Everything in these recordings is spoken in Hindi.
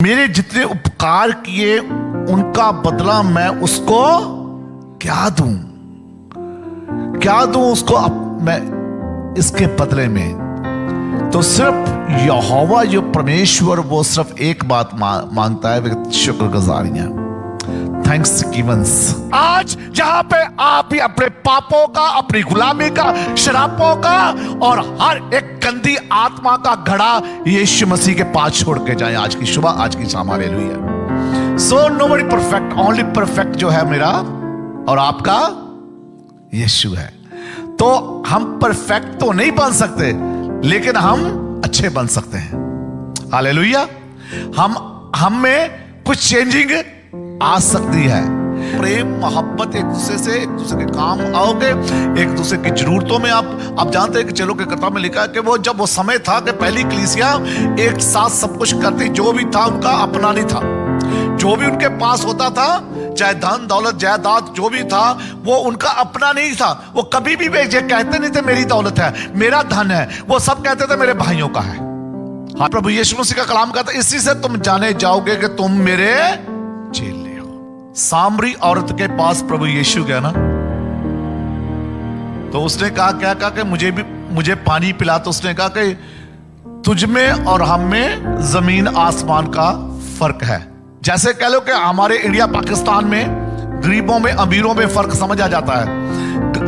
मेरे जितने उपकार किए उनका बदला मैं उसको क्या दूं, क्या दूं उसको मैं इसके बदले में। तो सिर्फ यहोवा जो परमेश्वर वो सिर्फ एक बात मांगता है, शुक्रगुजारियां, थैंक्स गिवंस। आज जहां पे आप भी अपने पापों का, अपनी गुलामी का, शराबों का और हर एक गंदी आत्मा का घड़ा यीशु मसीह के पास छोड़ के जाएं आज की सुबह, आज की शाम। Hallelujah. So nobody perfect, only perfect जो है मेरा और आपका यीशु है। तो हम परफेक्ट तो नहीं बन सकते, लेकिन हम अच्छे बन सकते हैं। हालेलुया। हम में कुछ चेंजिंग आ सकती है। प्रेम मोहब्बत, एक दूसरे से, एक दूसरे के काम आओगे, एक दूसरे की जरूरतों में आप जानते हैं कि चलो के कथा में लिखा है कि वो जब वो समय था कि पहली कलीसिया एक साथ सब कुछ करती, जो भी था उनका अपना नहीं था, जो भी उनके पास होता था, चाहे धन दौलत जायदाद जो भी था, वो उनका अपना नहीं था। वो कभी भी ये कहते नहीं थे मेरी दौलत है, मेरा धन है, वो सब कहते थे मेरे भाइयों का है। हाँ, प्रभु यीशु मसीह का कलाम कहता है, इसी से तुम जाने जाओगे कि तुम मेरे चेले। सामरी औरत के पास प्रभु यीशु गया ना, तो उसने कहा, क्या कहा कि मुझे पानी पिला। तो उसने कहा कि तुझ में और हम में जमीन आसमान का फर्क है। जैसे कह लो कि हमारे इंडिया पाकिस्तान में गरीबों में अमीरों में फर्क समझ आ जाता है।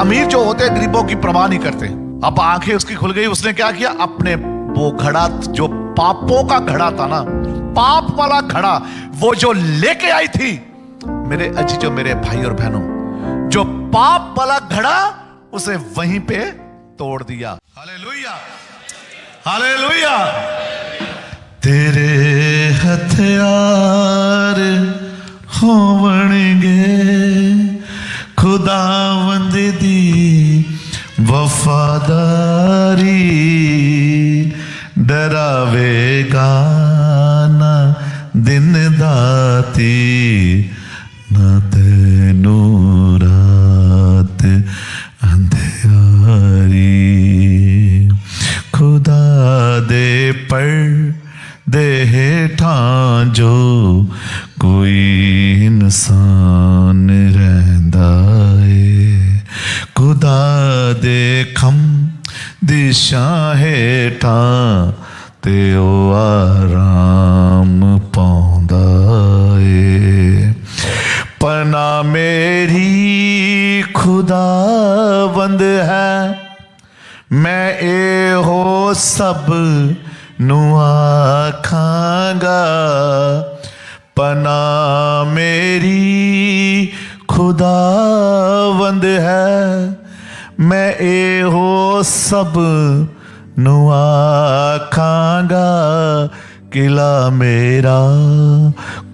अमीर जो होते हैं गरीबों की परवाह नहीं करते। अब आंखें उसकी खुल गई, उसने क्या किया, अपने वो घड़ा जो पापों का घड़ा था ना, पाप वाला घड़ा, वो जो लेके आई थी मेरे अजीजों, मेरे भाई और बहनों, जो पाप वाला घड़ा, उसे वहीं पे तोड़ दिया। Hallelujah, hallelujah. तेरे हथियार होवणगे खुदावंद दी वफादारी, डरावेगा ना दिन दाती, ना तेनू रात अंधियारी। खुदा दे पर दे हेठा जो कोई इंसान रहंदा है, खुदा दे खम दिशा हेठा ते ओ आराम पाउंदा है। पना मेरी खुदावंद है, मैं ए हो सब नुआ खांगा। पना मेरी खुदावंद है, मैं ए हो सब नुआ खांगा। किला मेरा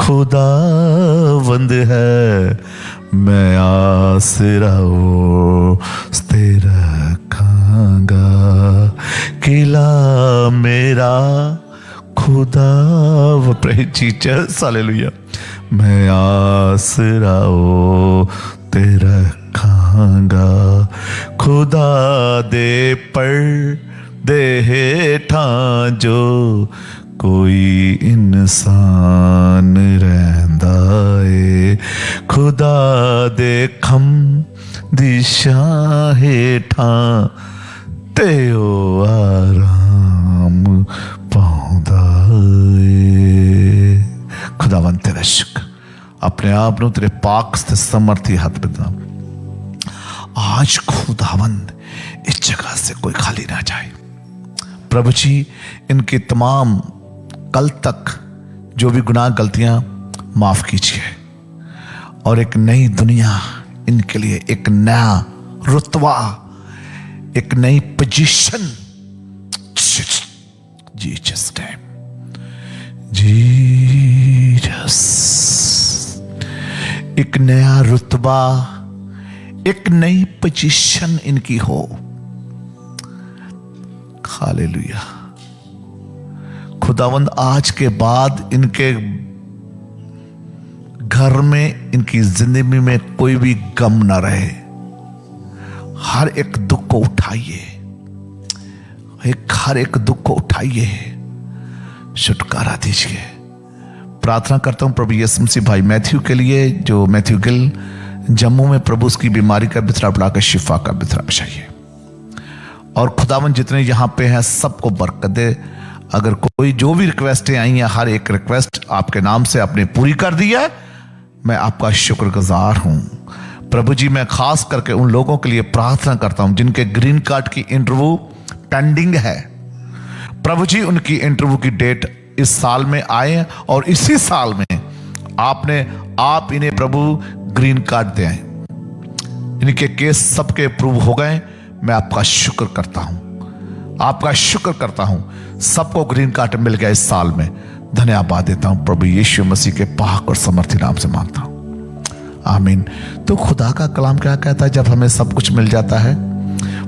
खुदावंद है, मैं आसरा उसते रखांगा। किला मेरा खुदा, जीसस, हालेलुया। मैं आसरा ते रखांगा। खुदा दे पर दे हेठा जो कोई इंसान रहंदा है, खुदा दे खम दिशा हेठा ते ओ आराम पाउंदा है। खुदावंद तेरा शुक्र, अपने आप नूं तेरे पाक ते समर्थी हाथ बिदना। आज खुदावंद इस जगह से कोई खाली ना जाए। प्रभु जी, इनके तमाम कल तक जो भी गुनाह गलतियां माफ कीजिए, और एक नई दुनिया इनके लिए, एक नया रुतबा, एक नई पोजीशन, जीसस नेम, जीसस। एक नया रुतबा, एक नई पोजीशन इनकी हो। हालेलुया। खुदावंद आज के बाद इनके घर में, इनकी जिंदगी में कोई भी गम ना रहे। हर एक दुख को उठाइए, हर एक दुख को उठाइए, छुटकारा दीजिए। प्रार्थना करता हूं प्रभु यीशु मसीह भाई मैथ्यू के लिए, जो मैथ्यू गिल जम्मू में प्रभु उसकी बीमारी का बिस्तरा बढ़ाकर शिफा का बिस्तरा बिछाइए। और खुदावन जितने यहाँ पे हैं सबको बरकत दे। अगर कोई जो भी रिक्वेस्टें आई हैं, हर एक रिक्वेस्ट आपके नाम से आपने पूरी कर दी है। मैं आपका शुक्रगुजार हूं प्रभु जी। मैं खास करके उन लोगों के लिए प्रार्थना करता हूं जिनके ग्रीन कार्ड की इंटरव्यू पेंडिंग है। प्रभु जी उनकी इंटरव्यू की डेट इस साल में आए और इसी साल में आप इन्हें प्रभु ग्रीन कार्ड दें। इनके केस सबके अप्रूव हो गए। मैं आपका शुक्र करता हूं, सबको ग्रीन कार्ड मिल गया इस साल में। धन्यवाद देता हूं प्रभु यीशु मसीह के पाक और समर्थी नाम से मांगता हूं, आमीन। तो खुदा का कलाम क्या कहता है जब हमें सब कुछ मिल जाता है?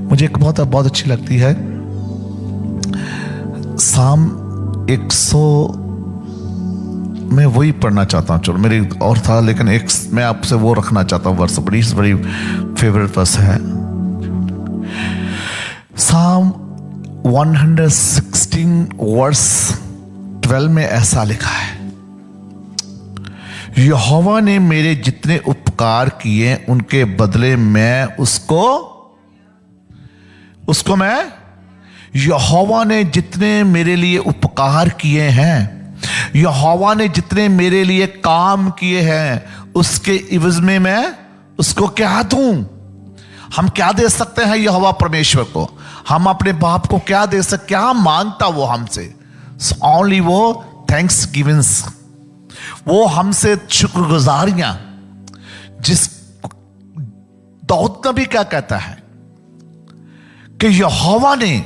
मुझे एक बहुत अच्छी लगती है, साम 100 मैं वही पढ़ना चाहता हूं। चलो मेरी और था, लेकिन एक मैं आपसे वो रखना चाहता हूं वर्ष, बड़ी फेवरेट वर्ष है। साम 116 वर्स 12 में ऐसा लिखा है, यहोवा ने मेरे जितने उपकार किए उनके बदले मैं उसको मैं यहोवा ने जितने मेरे लिए उपकार किए हैं, यहोवा ने जितने मेरे लिए काम किए हैं, उसके इवज में मैं उसको क्या दूं? हम क्या दे सकते हैं यहोवा परमेश्वर को? हम अपने बाप को क्या दे सकते? क्या मांगता वो हमसे? ओनली वो थैंक्स गिविंग्स, वो हमसे शुक्रगुजारियां। जिस दाऊद नबी क्या कहता है कि यहोवा ने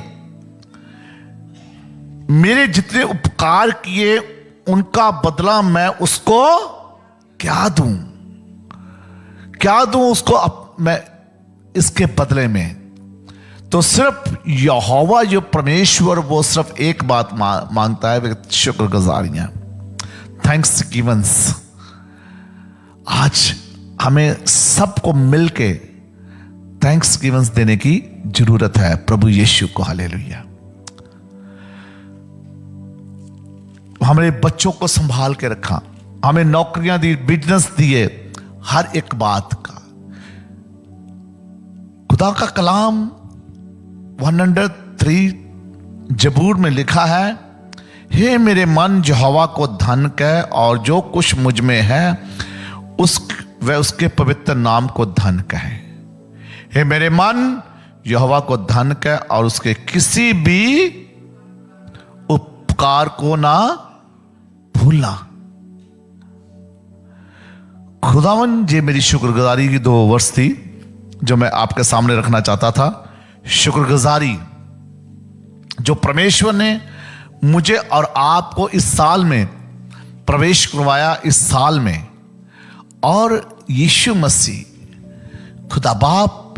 मेरे जितने उपकार किए उनका बदला मैं उसको क्या दूं उसको मैं इसके बदले में? तो सिर्फ यहोवा जो परमेश्वर वो सिर्फ एक बात मांगता है, शुक्रगुजारियां, थैंक्स गिवंस। आज हमें सबको मिलके थैंक्स गिवंस देने की जरूरत है प्रभु यीशु को। हालेलुया। हमारे बच्चों को संभाल के रखा, हमें नौकरियां दी, बिजनेस दिए, हर एक बात का। खुदा का कलाम 103 जबूर में लिखा है, हे मेरे मन यहोवा को धन कह और जो कुछ मुझ में है वह उसके पवित्र नाम को धन कहे। हे मेरे मन यहोवा को धन कह और उसके किसी भी उपकार को ना भूलना। खुदावन ये मेरी शुक्रगुजारी की 2 वर्ष थी जो मैं आपके सामने रखना चाहता था। शुक्रगुजारी जो परमेश्वर ने मुझे और आपको इस साल में प्रवेश करवाया, इस साल में। और यीशु मसीह खुदा बाप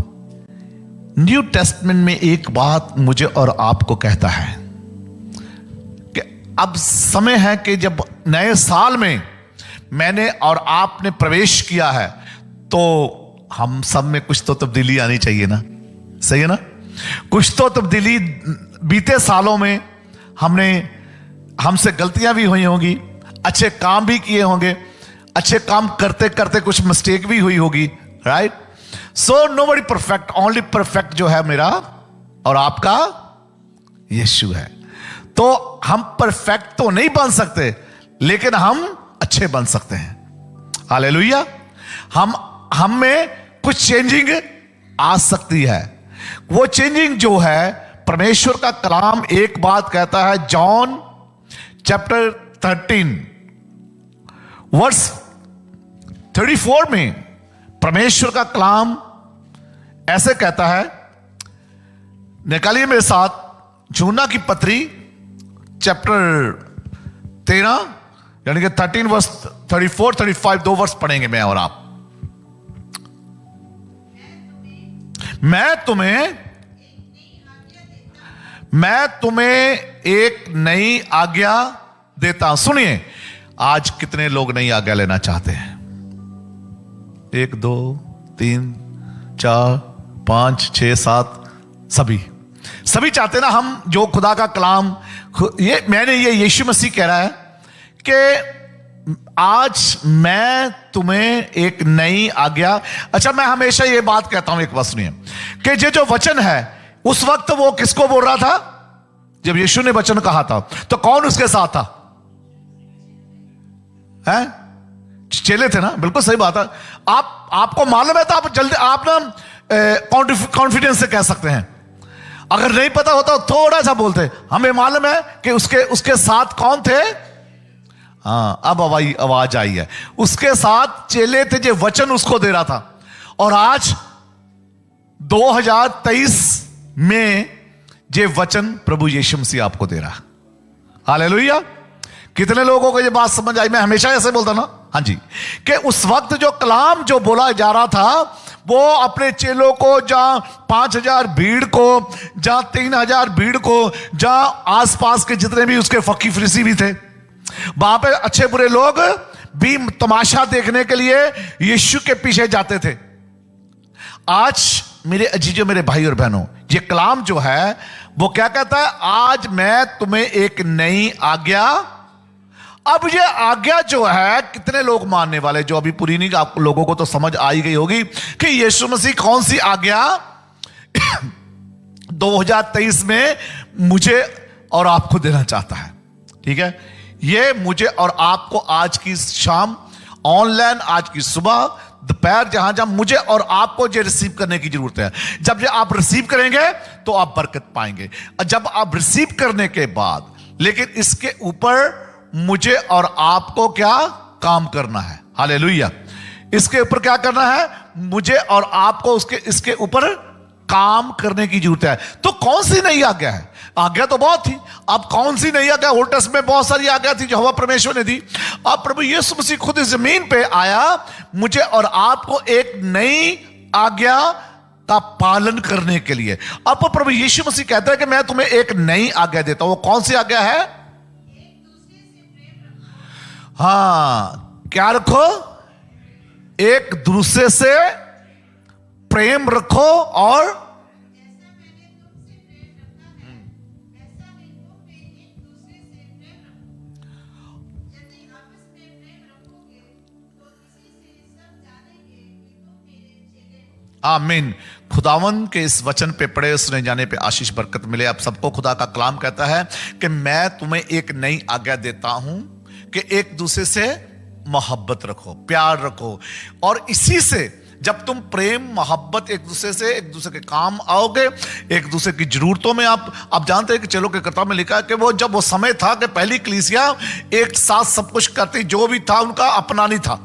न्यू टेस्टमेंट में एक बात मुझे और आपको कहता है कि अब समय है कि जब नए साल में मैंने और आपने प्रवेश किया है तो हम सब में कुछ तो तब्दीली आनी चाहिए ना, सही है ना? कुछ तो तब्दीली बीते सालों में हमसे गलतियां भी हुई होंगी, अच्छे काम भी किए होंगे, अच्छे काम करते करते कुछ मिस्टेक भी हुई होगी, right? So nobody perfect, only perfect जो है मेरा और आपका यीशु है। तो हम परफेक्ट तो नहीं बन सकते, लेकिन हम अच्छे बन सकते हैं। हालेलुया। हम में कुछ चेंजिंग आ सकती है। वो चेंजिंग जो है, परमेश्वर का कलाम एक बात कहता है, जॉन चैप्टर 13 वर्स 34 में परमेश्वर का कलाम ऐसे कहता है, निकालिए मेरे साथ यूहन्ना की पत्री चैप्टर 13 यानी कि 13 वर्स 34 35 2 वर्स पढ़ेंगे मैं और आप। मैं तुम्हें एक नई आज्ञा देता हूं। सुनिए, आज कितने लोग नई आज्ञा लेना चाहते हैं? 1 2 3 4 5 6 7 सभी चाहते ना हम जो खुदा का कलाम, ये यीशु मसीह कह रहा है कि आज मैं तुम्हें एक नई आज्ञा। अच्छा, मैं हमेशा ये बात कहता हूं, एक बात सुनिए, कि ये जो वचन है उस वक्त वो किसको बोल रहा था? जब यीशु ने वचन कहा था तो कौन उसके साथ था? हैं? चेले थे ना? बिल्कुल सही बात है। आपको मालूम है तो आप जल्दी, आप ना कॉन्फिडेंस से कह सकते हैं। अगर नहीं पता होता थोड़ा सा बोलते, हमें मालूम है कि उसके साथ कौन थे। हाँ, अब आवाज आई है। उसके साथ चेले थे, जो वचन उसको दे रहा था। और आज 2023 में ये वचन प्रभु यीशु मसीह आपको दे रहा। हालेलुया। कितने लोगों को ये बात समझ आई? मैं हमेशा ऐसे बोलता ना, हाँ जी, कि उस वक्त जो कलाम जो बोला जा रहा था वो अपने चेलों को, जहां 5000 भीड़ को, जहां 3000 भीड़ को, जहां आसपास के जितने भी उसके फकी फरीसी भी थे, वहां पे अच्छे बुरे लोग भी तमाशा देखने के लिए यीशु के पीछे जाते थे। आज मेरे अजीजों, मेरे भाई और बहनों, ये कलाम जो है वो क्या कहता है? आज मैं तुम्हें एक नई आज्ञा। अब ये आज्ञा जो है, कितने लोग मानने वाले, जो अभी पूरी नहीं, आप लोगों को तो समझ आई गई होगी कि यीशु मसीह कौन सी आज्ञा 2023 में मुझे और आपको देना चाहता है। ठीक है, ये मुझे और आपको आज की शाम ऑनलाइन, आज की सुबह, दोपहर, जहां जहां मुझे और आपको ये रिसीव करने की जरूरत है। जब ये आप रिसीव करेंगे तो आप बरकत पाएंगे। जब आप रिसीव करने के बाद, लेकिन इसके ऊपर मुझे और आपको क्या काम करना है? हालेलुया। इसके ऊपर क्या करना है? मुझे और आपको इसके ऊपर काम करने की जरूरत है। तो कौन सी नई आज्ञा है? आज्ञा तो बहुत थी। अब कौन सी नई आज्ञा? ओल्ड टेस्टमेंट में बहुत सारी आज्ञा थी जो हवा परमेश्वर ने दी। अब प्रभु यीशु मसीह खुद इस जमीन पे आया, मुझे और आपको एक नई आज्ञा का पालन करने के लिए। अब प्रभु यीशु मसीह कहता है कि मैं तुम्हें एक नई आज्ञा देता हूं। वो कौन सी आज्ञा है? हाँ, क्या रखो? एक दूसरे से प्रेम रखो। और आमीन। खुदावन के इस वचन पे पढ़े, सुने जाने पे आशीष बरकत मिले। आप सबको खुदा का कलाम कहता है कि मैं तुम्हें एक नई आज्ञा देता हूं कि एक दूसरे से मोहब्बत रखो, प्यार रखो। और इसी से जब तुम प्रेम, मोहब्बत एक दूसरे से, एक दूसरे के काम आओगे, एक दूसरे की जरूरतों में आप जानते हैं कि चलो के किताब में लिखा है कि वो जब वो समय था कि पहली कलीसिया एक साथ सब कुछ करती, जो भी था उनका अपना नहीं था।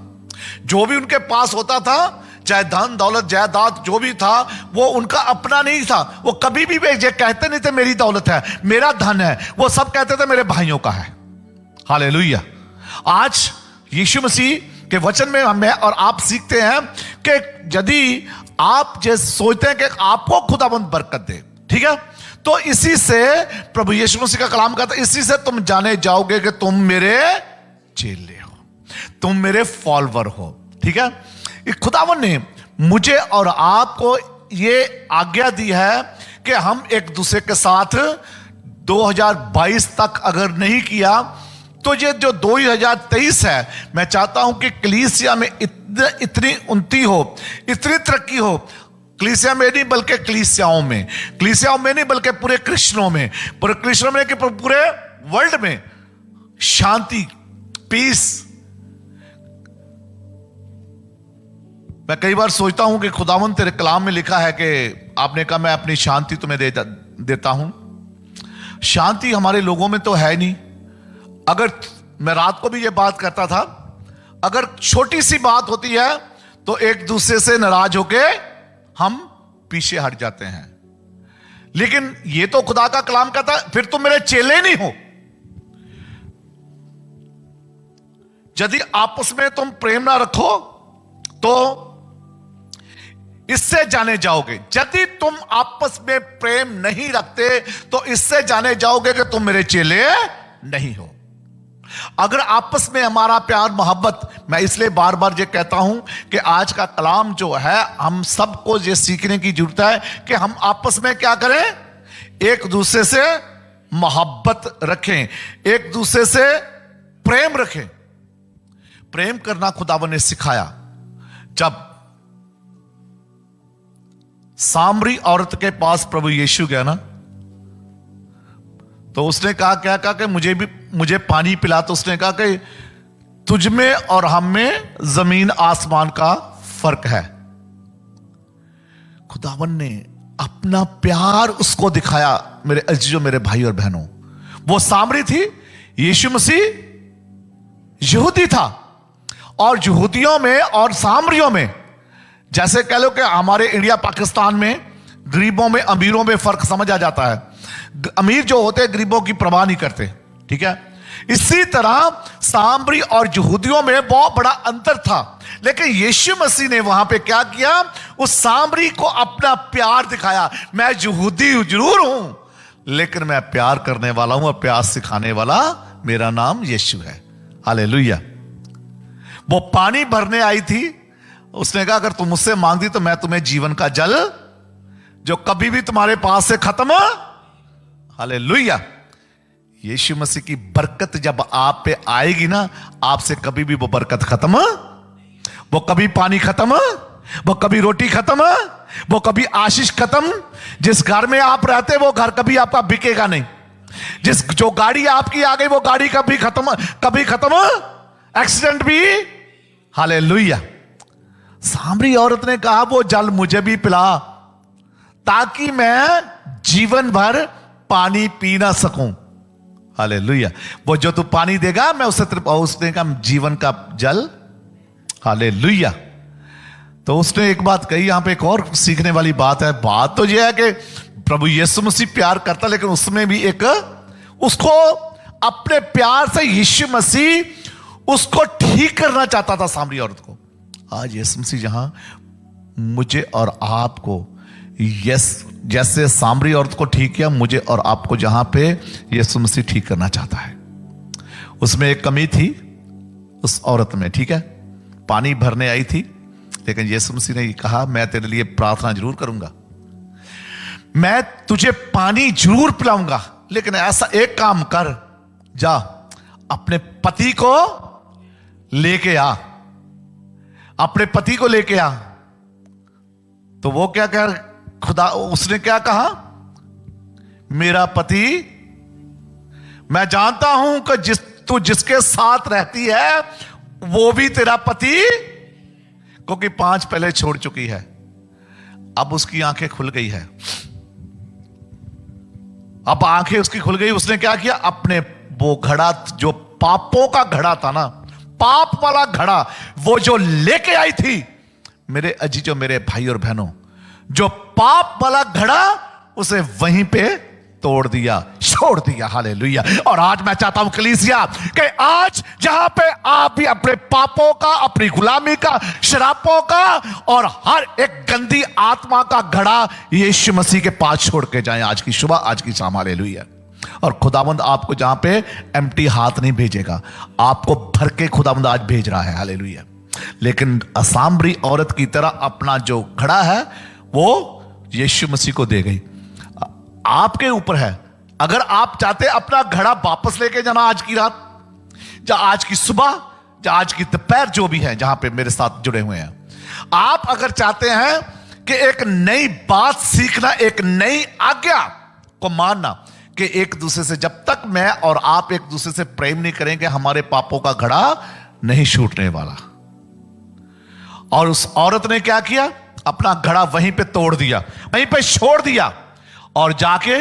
जो भी उनके पास होता था, चाहे धन दौलत जायदाद जो भी था, वो उनका अपना नहीं था। वो कभी भी ये कहते नहीं थे मेरी दौलत है, मेरा धन है। वो सब कहते थे मेरे भाइयों का है। हालेलुया। आज यीशु मसीह के वचन में हमें और आप सीखते हैं कि यदि आप जो सोचते हैं कि आपको खुदाबंद बरकत दे, ठीक है, तो इसी से प्रभु यीशु मसीह का कलाम कहता है, इसी से तुम जाने जाओगे कि तुम मेरे चेले हो, तुम मेरे फॉलोवर हो। ठीक है, खुदावन ने मुझे और आपको ये आज्ञा दी है कि हम एक दूसरे के साथ 2022 तक अगर नहीं किया तो ये जो 2023 है, मैं चाहता हूं कि कलीसिया में इतनी उन्नति हो, इतनी तरक्की हो। कलीसिया में नहीं बल्कि कलीसियाओं में नहीं बल्कि पूरे क्रिश्चियनों में, पूरे क्रिश्चियनों में कि पूरे वर्ल्ड में शांति, पीस। मैं कई बार सोचता हूं कि खुदावंद तेरे कलाम में लिखा है कि आपने कहा मैं अपनी शांति तुम्हें देता हूं। शांति हमारे लोगों में तो है नहीं। अगर मैं रात को भी ये बात करता था, अगर छोटी सी बात होती है तो एक दूसरे से नाराज होके हम पीछे हट जाते हैं। लेकिन ये तो खुदा का कलाम कहता है फिर तुम मेरे चेले नहीं हो। यदि आपस में तुम प्रेम ना रखो तो इससे जाने जाओगे। यदि तुम आपस में प्रेम नहीं रखते तो इससे जाने जाओगे कि तुम मेरे चेले नहीं हो। अगर आपस में हमारा प्यार मोहब्बत, मैं इसलिए बार बार ये कहता हूं कि आज का कलाम जो है हम सबको ये सीखने की जरूरत है कि हम आपस में क्या करें, एक दूसरे से मोहब्बत रखें, एक दूसरे से प्रेम रखें। प्रेम करना खुदावन ने सिखाया। जब सामरी औरत के पास प्रभु यीशु गया ना, तो उसने कहा, क्या कहा कि मुझे पानी पिला। तो उसने कहा कि तुझ में और हम में जमीन आसमान का फर्क है। खुदावन ने अपना प्यार उसको दिखाया। मेरे अजीजों, मेरे भाई और बहनों, वो सामरी थी, यीशु मसीह यहूदी था। और यहूदियों में और सामरियों में, जैसे कह लो कि हमारे इंडिया पाकिस्तान में गरीबों में अमीरों में फर्क समझ आ जाता है। अमीर जो होते हैं गरीबों की परवाह नहीं करते, ठीक है। इसी तरह सामरी और यहूदियों में बहुत बड़ा अंतर था। लेकिन यीशु मसीह ने वहां पे क्या किया, उस सामरी को अपना प्यार दिखाया। मैं यहूदी जरूर हूं, लेकिन मैं प्यार करने वाला हूं और प्यार सिखाने वाला मेरा नाम यीशु है। हालेलुया। वो पानी भरने आई थी, उसने कहा अगर तुम मुझसे मांगती तो मैं तुम्हें जीवन का जल जो कभी भी तुम्हारे पास से खत्म। हालेलुया। यीशु मसीह की बरकत जब आप पे आएगी ना, आपसे कभी भी वो बरकत खत्म, वो कभी पानी खत्म, वो कभी रोटी खत्म, वो कभी आशीष खत्म। जिस घर में आप रहते वो घर कभी आपका बिकेगा नहीं। जो गाड़ी आपकी आ गई वो गाड़ी कभी खत्म, एक्सीडेंट भी। हालेलुया। सामरी औरत ने कहा वो जल मुझे भी पिला, ताकि मैं जीवन भर पानी पी ना सकूं। हालेलुया। वो जो तू पानी देगा मैं उसने कहा जीवन का जल। हालेलुया। तो उसने एक बात कही, यहां पे एक और सीखने वाली बात है। बात तो यह है कि प्रभु यीशु मसीह प्यार करता, लेकिन उसमें भी एक उसको अपने प्यार से यीशु मसीह उसको ठीक करना चाहता था, सामरी औरत को। आज यीशु मसीह जहां मुझे और आपको जैसे सामरी औरत को ठीक किया, मुझे और आपको जहां पे यीशु मसीह ठीक करना चाहता है। उसमें एक कमी थी उस औरत में, ठीक है। पानी भरने आई थी, लेकिन यीशु मसीह ने कहा मैं तेरे लिए प्रार्थना जरूर करूंगा, मैं तुझे पानी जरूर पिलाऊंगा, लेकिन ऐसा एक काम कर, जा अपने पति को लेके आ, अपने पति को लेके आ। तो वो क्या कह, खुदा उसने क्या कहा, मेरा पति, मैं जानता हूं कि तू जिसके साथ रहती है वो भी तेरा पति, क्योंकि 5 पहले छोड़ चुकी है। अब उसकी आंखें खुल गई है, अब आंखें उसकी खुल गई। उसने क्या किया, अपने वो घड़ा जो पापों का घड़ा था ना, पाप वाला घड़ा, वो जो लेके आई थी, मेरे अजीजों, मेरे भाई और बहनों, जो पाप वाला घड़ा, उसे वहीं पे तोड़ दिया, छोड़ दिया। हालेलुया। और आज मैं चाहता हूं कलीसिया कि आज जहां पे आप भी अपने पापों का, अपनी गुलामी का, शराबों का और हर एक गंदी आत्मा का घड़ा यीशु मसीह के पास छोड़ के जाएं आज की सुबह, आज की शाम। हालेलुया। और खुदावंद आपको जहां पे एम्प्टी हाथ नहीं भेजेगा, आपको भर के खुदावंद आज भेज रहा है। हालेलुया। लेकिन सामरी औरत की तरह अपना जो घड़ा है वो यीशु मसीह को दे गई। आपके ऊपर है, अगर आप चाहते अपना घड़ा वापस लेके जाना आज की रात, या आज की सुबह, या आज की दोपहर, जो भी है जहां पे मेरे साथ जुड़े हुए हैं, आप अगर चाहते हैं कि एक नई बात सीखना, एक नई आज्ञा को मानना, कि एक दूसरे से जब तक मैं और आप एक दूसरे से प्रेम नहीं करेंगे, हमारे पापों का घड़ा नहीं छूटने वाला। और उस औरत ने क्या किया, अपना घड़ा वहीं पे तोड़ दिया, वहीं पे छोड़ दिया। और जाके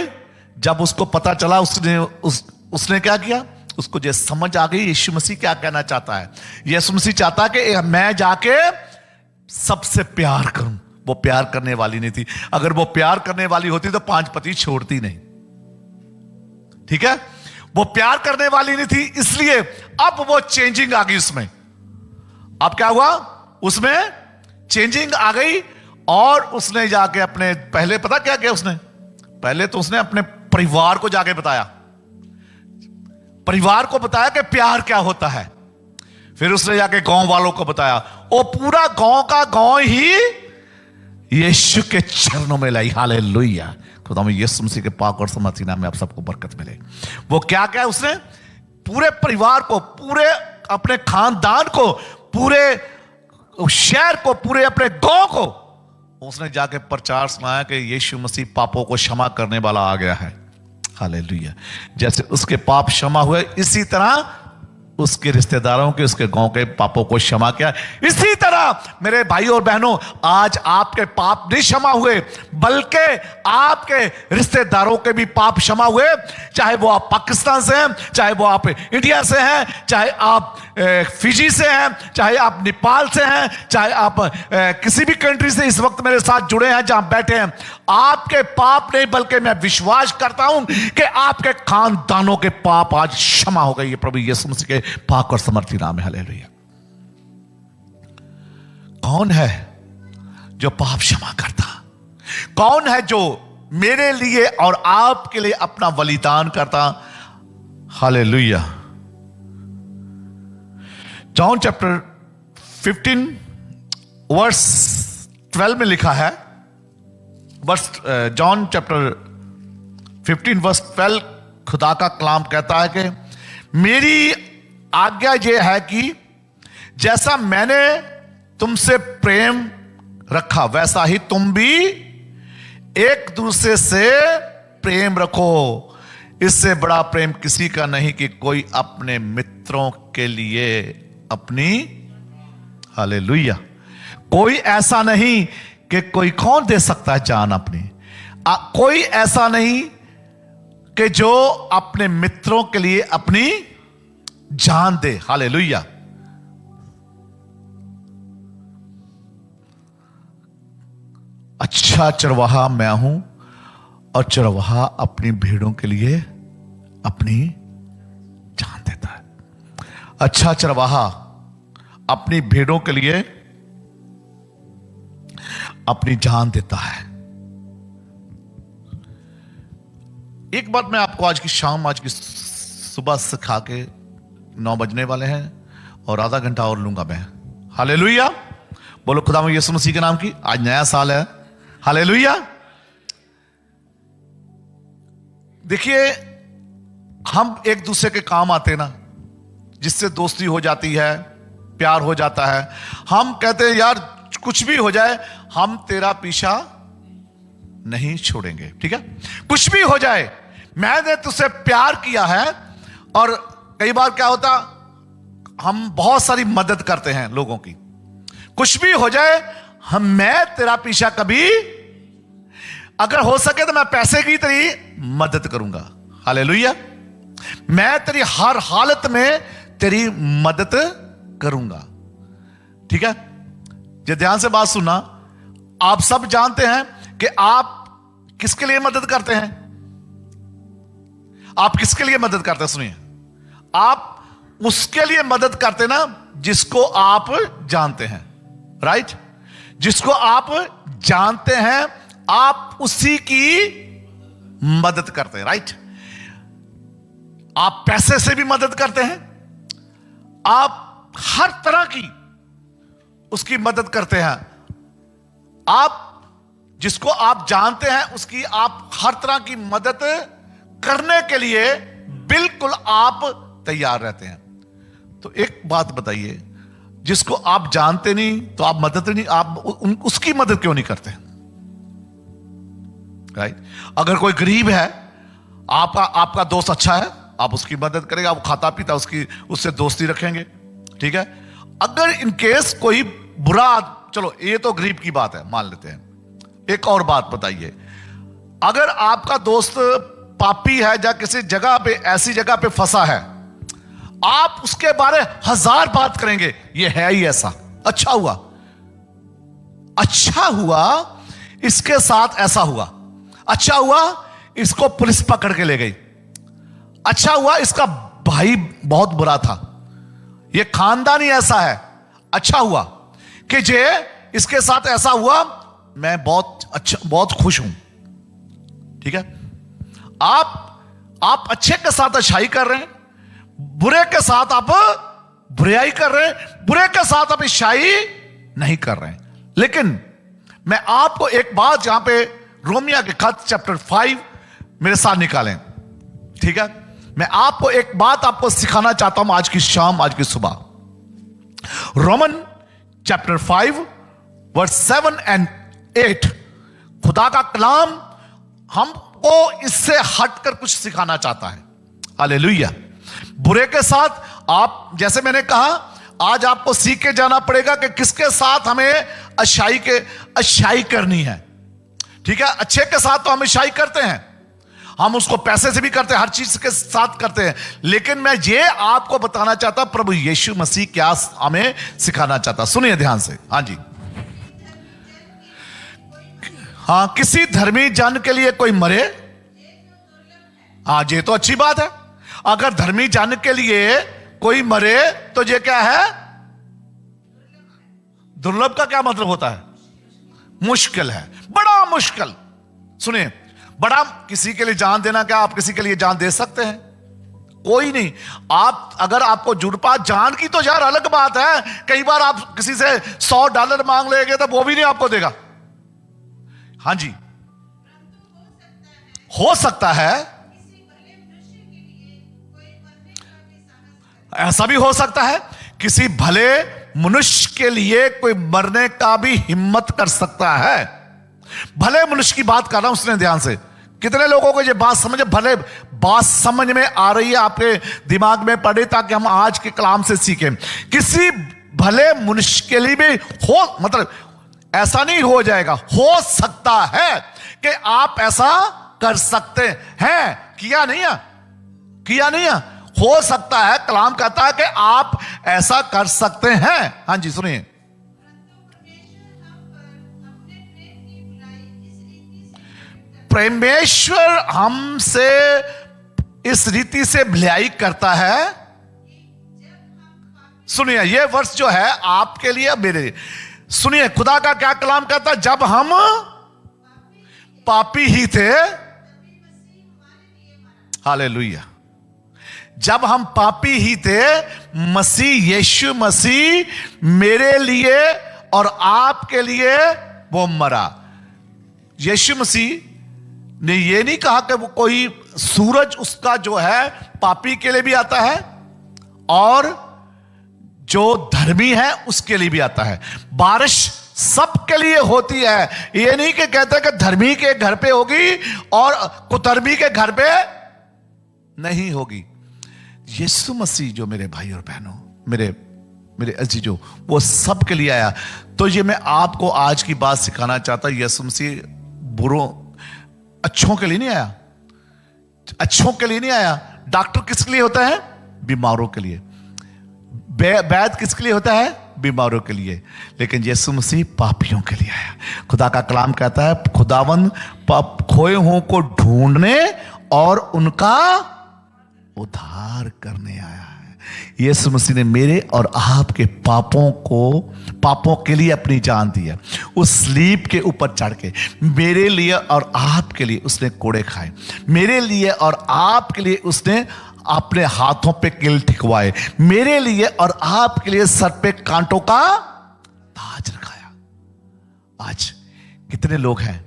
जब उसको पता चला, उसने क्या किया, उसको जो समझ आ गई यीशु मसीह क्या कहना चाहता है। यीशु मसीह चाहता है कि मैं जाके सबसे प्यार करूं। वो प्यार करने वाली नहीं थी। अगर वो प्यार करने वाली होती तो 5 पति छोड़ती नहीं, ठीक है। वो प्यार करने वाली नहीं थी, इसलिए अब वो चेंजिंग आ गई उसमें। अब क्या हुआ, उसमें चेंजिंग आ गई। और उसने जाके अपने, पहले पता क्या किया उसने, पहले तो उसने अपने परिवार को जाके बताया, परिवार को बताया कि प्यार क्या होता है। फिर उसने जाके गांव वालों को बताया, और पूरा गांव का गांव ही यीशु के चरणों में लाई। हालेलुया। खुदा में यीशु मसीह के पाक और समर्थी नाम में आप सबको बरकत मिले। वो क्या क्या उसने पूरे परिवार को, पूरे अपने खानदान को, पूरे शहर को, पूरे अपने गांव को उसने जाके प्रचार सुनाया कि यीशु मसीह पापों को क्षमा करने वाला आ गया है। हालेलुया। जैसे उसके पाप क्षमा हुए, इसी तरह उसके रिश्तेदारों के, उसके गांव के पापों को क्षमा किया। इसी तरह मेरे भाई और बहनों, आज आपके पाप नहीं क्षमा हुए, बल्कि आपके रिश्तेदारों के भी पाप क्षमा हुए। चाहे वो आप पाकिस्तान से हैं, चाहे वो आप इंडिया से हैं, चाहे आप फिजी से हैं, चाहे आप नेपाल से हैं, चाहे आप किसी भी कंट्री से इस वक्त मेरे साथ जुड़े हैं, जहां बैठे हैं, आपके पाप नहीं, बल्कि मैं विश्वास करता हूं कि आपके खानदानों के पाप आज क्षमा हो गई है प्रभु यीशु मसीह के पाक और समर्थी नाम है। हालेलुया। कौन है जो पाप क्षमा करता? कौन है जो मेरे लिए और आपके लिए अपना बलिदान करता? हालेलुया। जॉन चैप्टर 15 वर्स 12 में लिखा है, जॉन चैप्टर 15 वर्स 12, खुदा का कलाम कहता है कि मेरी आज्ञा यह है कि जैसा मैंने तुमसे प्रेम रखा वैसा ही तुम भी एक दूसरे से प्रेम रखो। इससे बड़ा प्रेम किसी का नहीं कि कोई अपने मित्रों के लिए अपनी, हालेलुया, कोई ऐसा नहीं कि कोई कौन दे सकता है जान अपनी, कोई ऐसा नहीं कि जो अपने मित्रों के लिए अपनी जान दे। हालेलुया। अच्छा चरवाहा मैं हूं और चरवाहा अपनी भेड़ों के लिए अपनी जान देता है। अच्छा चरवाहा अपनी भेड़ों के लिए अपनी जान देता है। एक बात मैं आपको आज की शाम, आज की सुबह सिखा के 9 बजने वाले हैं और आधा घंटा और लूंगा मैं। हालेलुया। बोलो खुदा में यीशु मसीह के नाम की। आज नया साल है। हालेलुया। देखिए, हम एक दूसरे के काम आते ना, जिससे दोस्ती हो जाती है, प्यार हो जाता है। हम कहते हैं यार कुछ भी हो जाए हम तेरा पीछा नहीं छोड़ेंगे, ठीक है, कुछ भी हो जाए मैंने तुझसे प्यार किया है। और कई बार क्या होता, हम बहुत सारी मदद करते हैं लोगों की, कुछ भी हो जाए मैं तेरा पीछा कभी, अगर हो सके तो मैं पैसे की तेरी मदद करूंगा। हालेलुया। मैं तेरी हर हालत में तेरी मदद करूंगा, ठीक है। ये ध्यान से बात सुनना, आप सब जानते हैं कि आप किसके लिए मदद करते हैं। आप किसके लिए मदद करते हैं? सुनिए, आप उसके लिए मदद करते ना जिसको आप जानते हैं, राइट। जिसको आप जानते हैं आप उसी की मदद करते हैं, राइट। आप पैसे से भी मदद करते हैं, आप हर तरह की उसकी मदद करते हैं। आप जिसको आप जानते हैं उसकी आप हर तरह की मदद करने के लिए बिल्कुल आप तैयार रहते हैं। तो एक बात बताइए, जिसको आप जानते नहीं तो आप मदद नहीं, आप उसकी मदद क्यों नहीं करते? राइट। अगर कोई गरीब है, आपका दोस्त अच्छा है, आप उसकी मदद करेंगे, आप खाता पीता उससे दोस्ती रखेंगे, ठीक है। अगर इनकेस कोई बुरा, चलो ये तो गरीब की बात है, मान लेते हैं। एक और बात बताइए, अगर आपका दोस्त पापी है या किसी जगह पे, ऐसी जगह पे फंसा है, आप उसके बारे 1000 बात करेंगे, ये है ही ऐसा, अच्छा हुआ, अच्छा हुआ इसके साथ ऐसा हुआ, अच्छा हुआ इसको पुलिस पकड़ के ले गई, अच्छा हुआ इसका भाई बहुत बुरा था, ये खानदान ही ऐसा है, अच्छा हुआ कि जे इसके साथ ऐसा हुआ, मैं बहुत अच्छा, बहुत खुश हूं, ठीक है। आप अच्छे के साथ अच्छाई कर रहे हैं, बुरे के साथ आप बुराई कर रहे हैं, बुरे के साथ आप अच्छाई नहीं कर रहे हैं। लेकिन मैं आपको एक बात, जहां पे रोमिया के खत चैप्टर 5 मेरे साथ निकालें, ठीक है। मैं आपको एक बात आपको सिखाना चाहता हूं आज की शाम, आज की सुबह। रोमन चैप्टर 5 वर्स 7 एंड 8, खुदा का कलाम हमको इससे हटकर कुछ सिखाना चाहता है। हालेलुया। बुरे के साथ आप, जैसे मैंने कहा, आज आपको सीख के जाना पड़ेगा कि किसके साथ हमें अच्छाई करनी है। ठीक है, अच्छे के साथ तो हम अच्छाई करते हैं, हम उसको पैसे से भी करते हैं, हर चीज के साथ करते हैं। लेकिन मैं ये आपको बताना चाहता, प्रभु यीशु मसीह क्या हमें सिखाना चाहता। सुनिए ध्यान से। हाँ जी, हाँ, किसी धर्मी जन के लिए कोई मरे, हाँ, ये तो अच्छी बात है। अगर धर्मी जन के लिए कोई मरे तो ये क्या है? दुर्लभ का क्या मतलब होता है? मुश्किल है, बड़ा मुश्किल। सुनिए, बड़ा, किसी के लिए जान देना, क्या आप किसी के लिए जान दे सकते हैं? कोई नहीं। आप, अगर आपको जुड़पा जान की तो यार अलग बात है, कई बार आप किसी से $100 मांग लेंगे तो वो भी नहीं आपको देगा। हाँ जी, हो सकता है, ऐसा भी हो सकता है, किसी भले मनुष्य के लिए कोई मरने का भी हिम्मत कर सकता है। भले मनुष्य की बात कर रहा हूं, उसने ध्यान से। कितने लोगों को ये बात समझ, भले बात समझ में आ रही है, आपके दिमाग में पड़े, ताकि हम आज के कलाम से सीखें। किसी भले मनुष्य के लिए भी हो, मतलब ऐसा नहीं हो जाएगा, हो सकता है कि आप ऐसा कर सकते हैं। किया नहीं है, किया नहीं है, हो सकता है। कलाम कहता है कि आप ऐसा कर सकते हैं। हाँ जी, सुनिए। परमेश्वर हमसे इस रीति से भलाई करता है। सुनिए, यह वर्ष जो है आपके लिए, मेरे लिए। सुनिए, खुदा का क्या कलाम कहता है? जब हम पापी ही थे, हालेलुया, जब हम पापी ही थे, मसीह यीशु मसीह मेरे लिए और आपके लिए वो मरा। यीशु मसीह ने ये नहीं कहा कि वो कोई सूरज उसका जो है पापी के लिए भी आता है और जो धर्मी है उसके लिए भी आता है। बारिश सबके लिए होती है। ये नहीं कि कहते हैं कि धर्मी के घर पे होगी और कुधर्मी के घर पे नहीं होगी। यीशु मसीह जो मेरे भाई और बहनों, मेरे अजीजों, वो सबके लिए आया। तो ये मैं आपको आज की बात सिखाना चाहता, यीशु मसीह बुरों, अच्छों के लिए नहीं आया, अच्छों के लिए नहीं आया। डॉक्टर किसके लिए होता है? बीमारों के लिए। वैद्य किसके लिए होता है? बीमारों के लिए। लेकिन यीशु मसीह पापियों के लिए आया। खुदा का कलाम कहता है, खुदावंद खोए हुओं को ढूंढने और उनका उद्धार करने आया है। यीशु मसीह ने मेरे और आपके पापों के लिए अपनी जान दी है। उस स्लीब के ऊपर चढ़ के मेरे लिए और आपके लिए उसने कोड़े खाए। मेरे लिए और आपके लिए उसने अपने हाथों पे किल ठिकवाए। मेरे लिए और आपके लिए सर पे कांटों का ताज रखाया। आज कितने लोग हैं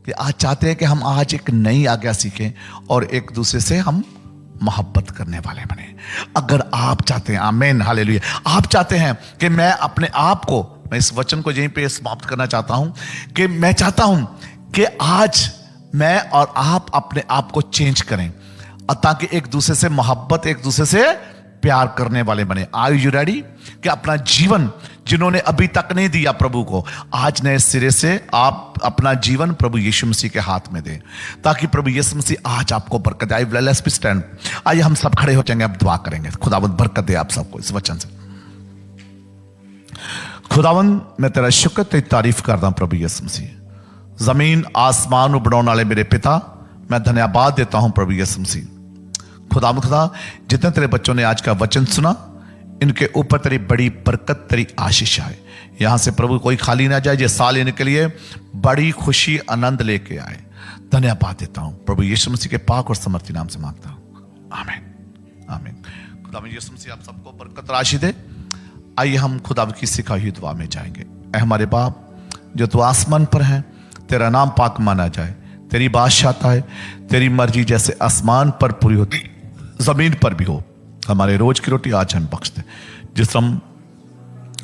कि आज चाहते हैं कि हम आज एक नई आज्ञा सीखें और एक दूसरे से हम मोहब्बत करने वाले बने। अगर आप चाहते हैं, आमीन, हालेलुया, आप चाहते हैं कि मैं अपने आप को, मैं इस वचन को यहीं पे समाप्त करना चाहता हूं कि मैं चाहता हूं कि आज मैं और आप अपने आप को चेंज करें ताकि एक दूसरे से मोहब्बत, एक दूसरे से प्यार करने वाले बने। Are you ready? कि अपना जीवन जिन्होंने अभी तक नहीं दिया प्रभु को, आज नए सिरे से आप अपना जीवन प्रभु यीशु मसीह के हाथ में दें ताकि प्रभु यीशु मसीह आज आपको बरकत दे। Let's be stand. आइए हम सब खड़े हो जाएंगे, अब दुआ करेंगे। खुदावंद बरकत दे आप सबको इस वचन से। खुदावंद, मैं तेरा शुक्र, तेरी तारीफ करता हूं प्रभु यीशु मसीह। जमीन आसमान बनाने वाले मेरे पिता, मैं धन्यवाद देता हूं प्रभु यीशु मसीह। खुदा, जितने तेरे बच्चों ने आज का वचन सुना, इनके ऊपर तेरी बड़ी बरकत, तेरी आशीष आए। यहां से प्रभु कोई खाली ना जाए। ये साल इनके लिए बड़ी खुशी, आनंद लेके आए। धन्यवाद देता हूं प्रभु यीशु मसीह के पाक और समर्थी नाम से मांगता हूं, आमीन, आमीन। खुदा यीशु मसीह आप सबको बरकत राशि दे। आइए हम खुदा की सिखाई हुई दुआ में जाएंगे। ऐ हमारे बाप जो तू आसमान पर है, तेरा नाम पाक माना जाए, तेरी बादशाहत आए, तेरी मर्जी जैसे आसमान पर पूरी होती जमीन पर भी हो। हमारे रोज की रोटी आज हमें बख्श दे। जिस हम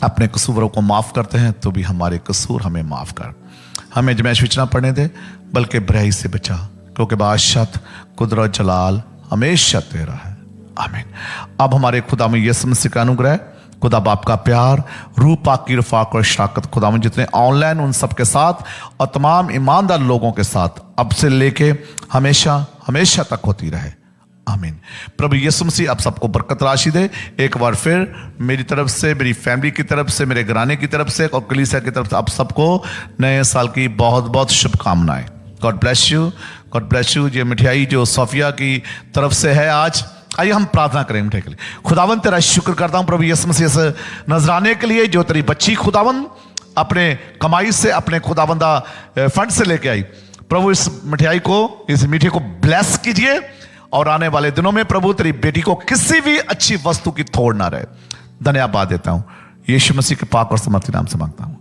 अपने कसूरों को माफ करते हैं तो भी हमारे कसूर हमें माफ कर। हमें जमैश विच ना पड़ने दे बल्कि बुराई से बचा, क्योंकि बादशाह कुदरत जलाल हमेशा तेरा है। आमीन। अब हमारे खुदा में यीशु मसीह का अनुग्रह, खुदा बाप का प्यार, रूह पाक की रफ़ाक़त और शराकत खुदा में जितने ऑनलाइन उन सब के साथ और तमाम ईमानदार लोगों के साथ अब से लेके हमेशा हमेशा तक होती रहे। आमीन। प्रभु यीशु मसीह आप सबको बरकत राशि दे। एक बार फिर मेरी तरफ से, मेरी फैमिली की तरफ से, मेरे घराने की तरफ से और कलीसिया की तरफ से आप सबको नए साल की बहुत बहुत शुभकामनाएं। God bless you, God bless you. ये मिठाई जो सोफिया की तरफ से है आज, आइए हम प्रार्थना करें मिठाई के लिए। खुदावन तेरा शुक्र करता हूं प्रभु यीशु मसीह से नजराने के लिए जो तेरी बच्ची खुदावन अपने कमाई से, अपने खुदावंदा फंड से लेके आई। प्रभु इस मिठाई को, इस मीठे को ब्लेस कीजिए और आने वाले दिनों में प्रभु तेरी बेटी को किसी भी अच्छी वस्तु की थोड़ ना रहे। धन्यवाद देता हूं यीशु मसीह के पाक और समर्थ नाम से मांगता हूं।